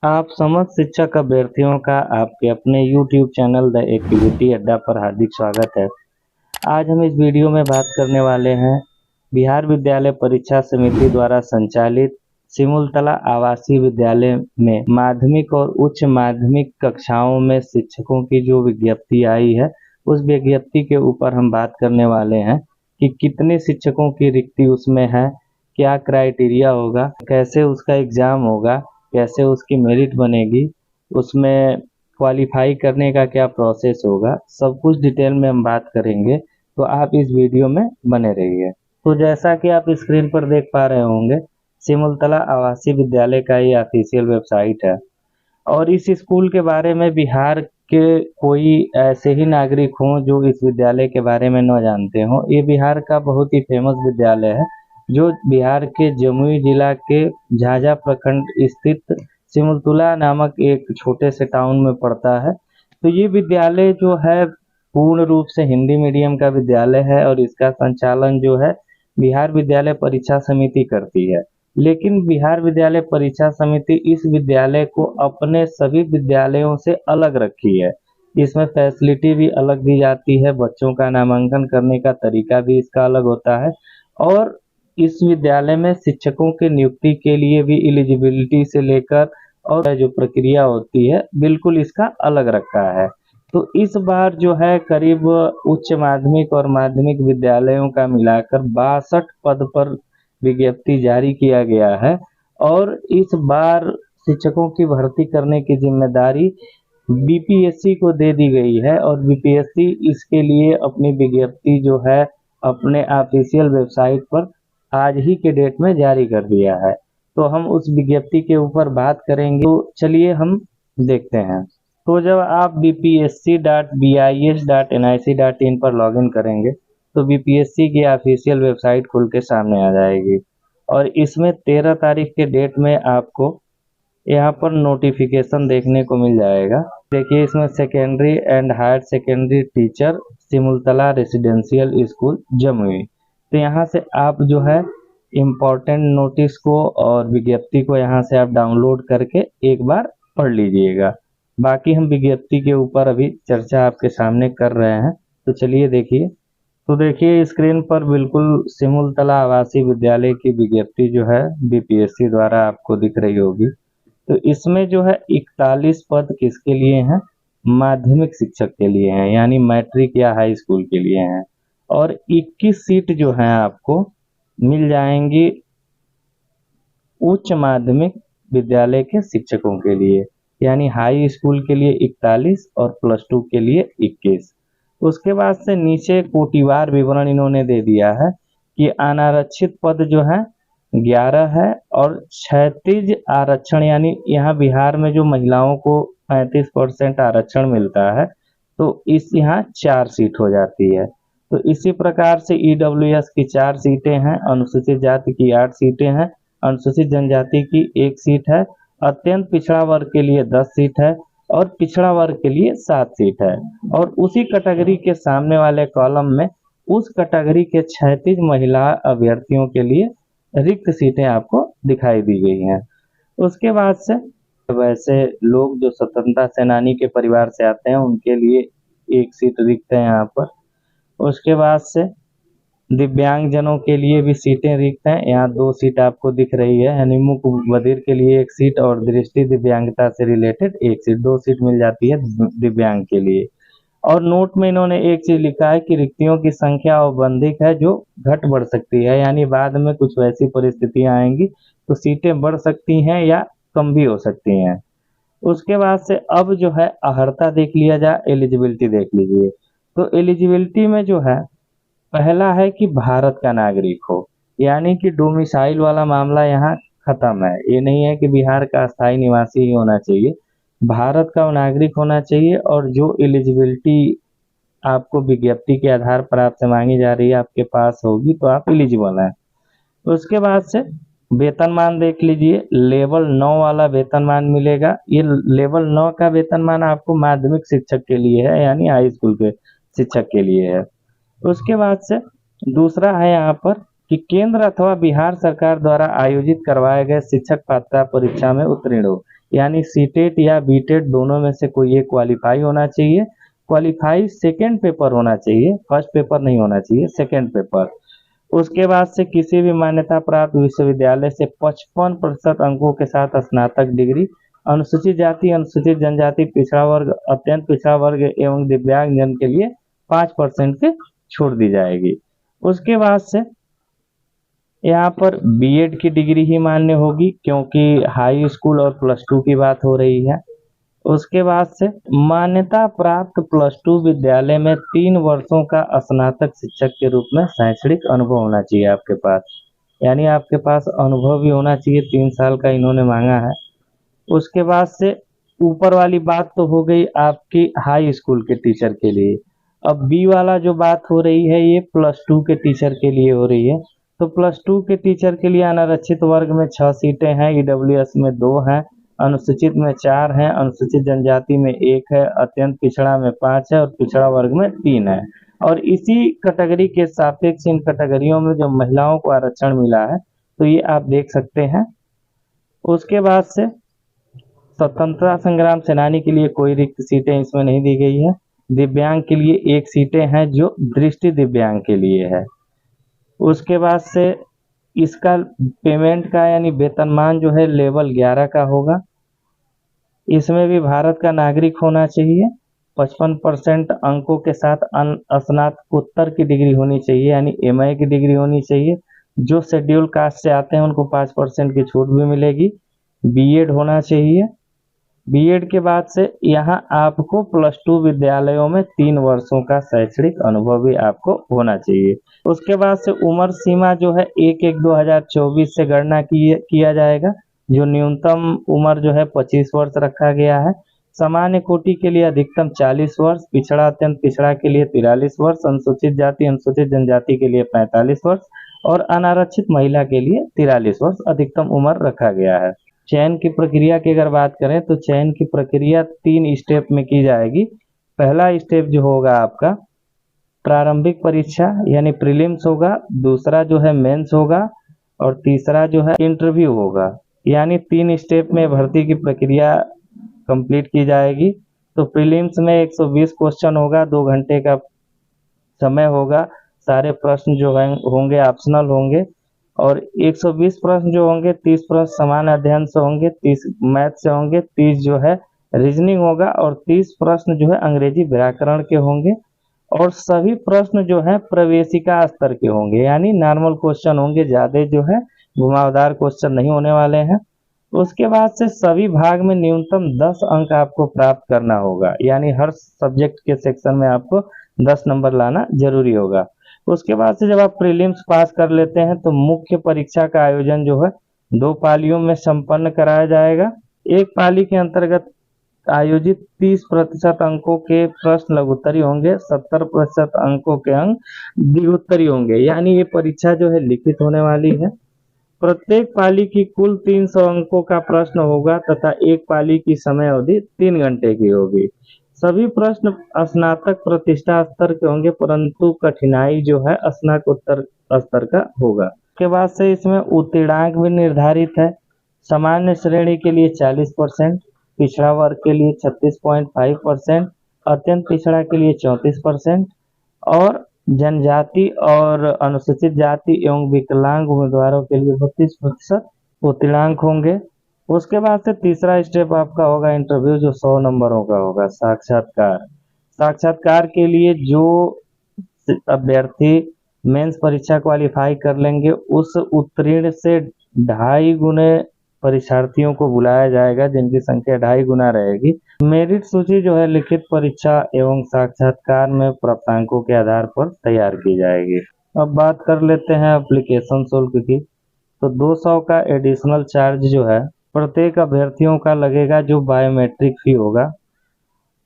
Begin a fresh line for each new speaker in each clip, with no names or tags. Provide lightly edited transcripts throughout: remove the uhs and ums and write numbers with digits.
आप समस्त शिक्षक अभ्यर्थियों का आपके अपने YouTube चैनल द एक्टिविटी अड्डा पर हार्दिक स्वागत है। आज हम इस वीडियो में बात करने वाले हैं बिहार विद्यालय परीक्षा समिति द्वारा संचालित सिमुलतला आवासीय विद्यालय में माध्यमिक और उच्च माध्यमिक कक्षाओं में शिक्षकों की जो विज्ञप्ति आई है, उस विज्ञप्ति के ऊपर हम बात करने वाले हैं कि कितने शिक्षकों की रिक्ति उसमें है, क्या क्राइटेरिया होगा, कैसे उसका एग्ज़ाम होगा, कैसे उसकी मेरिट बनेगी, उसमें क्वालिफाई करने का क्या प्रोसेस होगा, सब कुछ डिटेल में हम बात करेंगे। तो आप इस वीडियो में बने रहिए। तो जैसा कि आप स्क्रीन पर देख पा रहे होंगे, सिमुलतला आवासीय विद्यालय का ये ऑफिशियल वेबसाइट है और इस स्कूल के बारे में बिहार के कोई ऐसे ही नागरिक हों जो इस विद्यालय के बारे में न जानते हों। ये बिहार का बहुत ही फेमस विद्यालय है जो बिहार के जमुई जिला के झाझा प्रखंड स्थित सिमुलतला नामक एक छोटे से टाउन में पड़ता है। तो ये विद्यालय जो है पूर्ण रूप से हिंदी मीडियम का विद्यालय है और इसका संचालन जो है बिहार विद्यालय परीक्षा समिति करती है। लेकिन बिहार विद्यालय परीक्षा समिति इस विद्यालय को अपने सभी विद्यालयों से अलग रखी है। इसमें फैसिलिटी भी अलग दी जाती है, बच्चों का नामांकन करने का तरीका भी इसका अलग होता है और इस विद्यालय में शिक्षकों की नियुक्ति के लिए भी एलिजिबिलिटी से लेकर और जो प्रक्रिया होती है बिल्कुल इसका अलग रखा है। तो इस बार जो है करीब उच्च माध्यमिक और माध्यमिक विद्यालयों का मिलाकर 62 पद पर विज्ञप्ति जारी किया गया है और इस बार शिक्षकों की भर्ती करने की जिम्मेदारी बीपीएससी को दे दी गई है और बीपीएससी इसके लिए अपनी विज्ञप्ति जो है अपने ऑफिशियल वेबसाइट पर आज ही के डेट में जारी कर दिया है। तो हम उस विज्ञप्ति के ऊपर बात करेंगे। तो चलिए हम देखते हैं। तो जब आप bpsc.bis.nic.in पर लॉगिन करेंगे तो बीपीएससी की ऑफिशियल वेबसाइट खुल के सामने आ जाएगी और इसमें 13 तारीख के डेट में आपको यहाँ पर नोटिफिकेशन देखने को मिल जाएगा। देखिए इसमें secondary and higher secondary teacher Simultala residential school Jamui. तो यहाँ से आप जो है इम्पोर्टेंट नोटिस को और विज्ञप्ति को यहाँ से आप डाउनलोड करके एक बार पढ़ लीजिएगा। बाकी हम विज्ञप्ति के ऊपर अभी चर्चा आपके सामने कर रहे हैं। तो चलिए देखिए। तो देखिए स्क्रीन पर बिल्कुल सिमुलतला आवासीय विद्यालय की विज्ञप्ति जो है बीपीएससी द्वारा आपको दिख रही होगी। तो इसमें जो है 41 पद किसके लिए हैं? माध्यमिक शिक्षक के लिए हैं, यानी मैट्रिक या हाई स्कूल के लिए हैं और 21 सीट जो है आपको मिल जाएंगी उच्च माध्यमिक विद्यालय के शिक्षकों के लिए, यानी हाई स्कूल के लिए 41 और +2 के लिए 21। उसके बाद से नीचे कोटिवार विवरण इन्होंने दे दिया है कि अनारक्षित पद जो है 11 है और क्षैतिज आरक्षण, यानी यहाँ बिहार में जो महिलाओं को 35% आरक्षण मिलता है तो इस यहाँ 4 सीट हो जाती है। तो इसी प्रकार से ईडब्ल्यूएस की 4 सीटें हैं, अनुसूचित जाति की 8 सीटें हैं, अनुसूचित जनजाति की 1 सीट है, अत्यंत पिछड़ा वर्ग के लिए 10 सीट है और पिछड़ा वर्ग के लिए 7 सीट है। और उसी कैटेगरी के सामने वाले कॉलम में उस कैटेगरी के क्षैतिज महिला अभ्यर्थियों के लिए रिक्त सीटें आपको दिखाई दी गई हैं। उसके बाद से वैसे लोग जो स्वतंत्रता सेनानी के परिवार से आते हैं उनके लिए 1 सीट रिक्त है यहाँ पर। उसके बाद से दिव्यांगजनों के लिए भी सीटें रिक्त हैं, यहाँ 2 सीट आपको दिख रही है, यानी मूक बधिर के लिए 1 सीट और दृष्टि दिव्यांगता से रिलेटेड 1 सीट, 2 सीट मिल जाती है दिव्यांग के लिए। और नोट में इन्होंने एक चीज लिखा है कि रिक्तियों की संख्या औबंधिक है जो घट बढ़ सकती है, यानी बाद में कुछ वैसी परिस्थितियां आएंगी तो सीटें बढ़ सकती हैं या कम भी हो सकती हैं। उसके बाद से अब जो है अहर्ता देख लिया जाए, एलिजिबिलिटी देख लीजिए। तो एलिजिबिलिटी में जो है पहला है कि भारत का नागरिक हो, यानी कि डोमिसाइल वाला मामला यहाँ खत्म है। ये नहीं है कि बिहार का अस्थायी निवासी ही होना चाहिए, भारत का नागरिक होना चाहिए और जो एलिजिबिलिटी आपको विज्ञप्ति के आधार पर आपसे मांगी जा रही है आपके पास होगी तो आप एलिजिबल हैं। उसके बाद से वेतनमान देख लीजिए, लेवल 9 वाला वेतनमान मिलेगा। ये लेवल 9 का वेतनमान आपको माध्यमिक शिक्षक के लिए है, यानी हाई स्कूल के शिक्षक के लिए है। उसके बाद से दूसरा है यहाँ पर कि केंद्र अथवा बिहार सरकार द्वारा आयोजित करवाए गए शिक्षक पात्रता परीक्षा में उत्तीर्ण हो, यानी सीटेट या बीटेट दोनों में से कोई एक क्वालिफाई होना चाहिए। क्वालिफाई सेकेंड पेपर होना चाहिए, फर्स्ट पेपर नहीं होना चाहिए, सेकेंड पेपर। उसके बाद से किसी भी मान्यता प्राप्त विश्वविद्यालय से 55% अंकों के साथ स्नातक डिग्री, अनुसूचित जाति, अनुसूचित जनजाति, पिछड़ा वर्ग, अत्यंत पिछड़ा वर्ग एवं दिव्यांग जन के लिए 5% की छूट दी जाएगी। उसके बाद से यहाँ पर बीएड की डिग्री ही मान्य होगी, क्योंकि हाई स्कूल और +2 की बात हो रही है। उसके बाद से मान्यता प्राप्त +2 विद्यालय में 3 वर्षों का स्नातक शिक्षक के रूप में शैक्षणिक अनुभव होना चाहिए आपके पास, यानी आपके पास अनुभव भी होना चाहिए, 3 साल का इन्होंने मांगा है। उसके बाद से ऊपर वाली बात तो हो गई आपकी हाई स्कूल के टीचर के लिए। अब बी वाला जो बात हो रही है ये +2 के टीचर के लिए हो रही है। तो +2 के टीचर के लिए अनारक्षित वर्ग में 6 सीटें हैं, ईडब्ल्यूएस में 2 हैं, अनुसूचित में 4 हैं, अनुसूचित जनजाति में 1 है, अत्यंत पिछड़ा में 5 है और पिछड़ा वर्ग में 3 है। और इसी कैटेगरी के सापेक्ष इन कैटेगरियों में जो महिलाओं को आरक्षण मिला है, तो ये आप देख सकते हैं। उसके बाद से स्वतंत्रता संग्राम सेनानी के लिए कोई रिक्त सीटें इसमें नहीं दी गई है। दिव्यांग के लिए 1 सीटें हैं जो दृष्टि दिव्यांग के लिए है। उसके बाद से इसका पेमेंट का यानी वेतनमान जो है लेवल 11 का होगा। इसमें भी भारत का नागरिक होना चाहिए, 55% अंकों के साथ स्नातकोत्तर की डिग्री होनी चाहिए, यानी एमए की डिग्री होनी चाहिए। जो शेड्यूल कास्ट से आते हैं उनको 5% की छूट भी मिलेगी। बीएड होना चाहिए। बीएड के बाद से यहाँ आपको +2 विद्यालयों में 3 वर्षों का शैक्षणिक अनुभव भी आपको होना चाहिए। उसके बाद से उम्र सीमा जो है 1/1/2024 से गणना किया जाएगा। जो न्यूनतम उम्र जो है 25 वर्ष रखा गया है। सामान्य कोटि के लिए अधिकतम 40 वर्ष, पिछड़ा अत्यंत पिछड़ा के लिए 43 वर्ष, अनुसूचित जाति अनुसूचित जनजाति के लिए 45 वर्ष और अनारक्षित महिला के लिए 43 वर्ष अधिकतम उम्र रखा गया है। चयन की प्रक्रिया की अगर बात करें तो चयन की प्रक्रिया 3 स्टेप में की जाएगी। पहला स्टेप जो होगा आपका प्रारंभिक परीक्षा यानी प्रीलिम्स होगा, दूसरा जो है मेंस होगा और तीसरा जो है इंटरव्यू होगा। यानी 3 स्टेप में भर्ती की प्रक्रिया कंप्लीट की जाएगी। तो प्रीलिम्स में 120 क्वेश्चन होगा, 2 घंटे का समय होगा, सारे प्रश्न जो होंगे ऑप्शनल होंगे और 120 प्रश्न जो होंगे 30 प्रश्न सामान्य अध्ययन से होंगे, 30 मैथ से होंगे, 30 जो है रीजनिंग होगा और 30 प्रश्न जो है अंग्रेजी व्याकरण के होंगे और सभी प्रश्न जो है प्रवेशिका स्तर के होंगे, यानी नॉर्मल क्वेश्चन होंगे, ज़्यादा जो है घुमावदार क्वेश्चन नहीं होने वाले हैं। उसके बाद से सभी भाग में न्यूनतम 10 अंक आपको प्राप्त करना होगा, यानी हर सब्जेक्ट के सेक्शन में आपको 10 नंबर लाना जरूरी होगा। उसके बाद से जब आप प्रीलिम्स पास कर लेते हैं तो मुख्य परीक्षा का आयोजन जो है 2 पालियों में संपन्न कराया जाएगा। एक पाली के अंतर्गत आयोजित 30% अंकों के प्रश्न लघुत्तरी होंगे, 70% अंकों के अंक द्विगुत्तरी होंगे, यानी ये परीक्षा जो है लिखित होने वाली है। प्रत्येक पाली की कुल 300 अंकों का प्रश्न होगा तथा एक पाली की समय अवधि 3 घंटे की होगी। सभी प्रश्न स्नातक प्रतिष्ठा स्तर के होंगे, परंतु कठिनाई जो है स्नातकोत्तर स्तर का होगा। उसके बाद से इसमें उत्तीर्णांक भी निर्धारित है। सामान्य श्रेणी के लिए 40%, पिछड़ा वर्ग के लिए 36.5%, अत्यंत पिछड़ा के लिए 34% और जनजाति और अनुसूचित जाति एवं विकलांग उम्मीदवारों के लिए 32% उत्तीर्णांक होंगे। उसके बाद से तीसरा स्टेप आपका होगा इंटरव्यू, जो 100 नंबरों का होगा। साक्षात्कार के लिए जो अभ्यर्थी मेंस परीक्षा क्वालिफाई कर लेंगे उस उत्तीर्ण से 2.5 गुने परीक्षार्थियों को बुलाया जाएगा, जिनकी संख्या 2.5 गुना रहेगी। मेरिट सूची जो है लिखित परीक्षा एवं साक्षात्कार में प्राप्तांकों के आधार पर तैयार की जाएगी। अब बात कर लेते हैं एप्लीकेशन शुल्क की। तो 200 का एडिशनल चार्ज जो है प्रत्येक अभ्यर्थियों का लगेगा, जो बायोमेट्रिक फी होगा।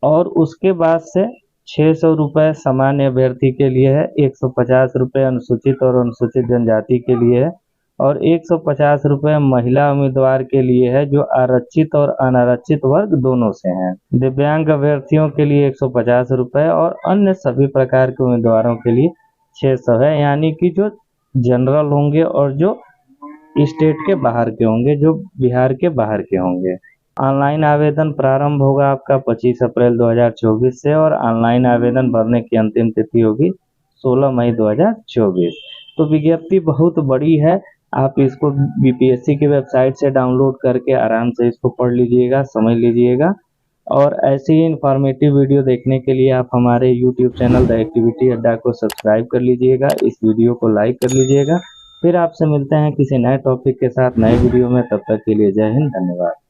और उसके बाद से 600 रुपये सामान्य अभ्यर्थी के लिए है, 150 रुपये अनुसूचित और अनुसूचित जनजाति के लिए है और 150 रुपये महिला उम्मीदवार के लिए है, जो आरक्षित और अनारक्षित वर्ग दोनों से हैं। दिव्यांग अभ्यर्थियों के लिए 150 रुपये और अन्य सभी प्रकार के उम्मीदवारों के लिए 600 है, यानी कि जो जनरल होंगे और जो स्टेट के बाहर के होंगे, जो बिहार के बाहर के होंगे। ऑनलाइन आवेदन प्रारंभ होगा आपका 25 अप्रैल 2024 से और ऑनलाइन आवेदन भरने की अंतिम तिथि होगी 16 मई 2024। तो विज्ञप्ति बहुत बड़ी है, आप इसको बीपीएससी की वेबसाइट से डाउनलोड करके आराम से इसको पढ़ लीजिएगा, समझ लीजिएगा। और ऐसी ही इन्फॉर्मेटिव वीडियो देखने के लिए आप हमारे यूट्यूब चैनल द एक्टिविटी अड्डा को सब्सक्राइब कर लीजिएगा, इस वीडियो को लाइक कर लीजिएगा। फिर आपसे मिलते हैं किसी नए टॉपिक के साथ नए वीडियो में, तब तक के लिए जय हिंद, धन्यवाद।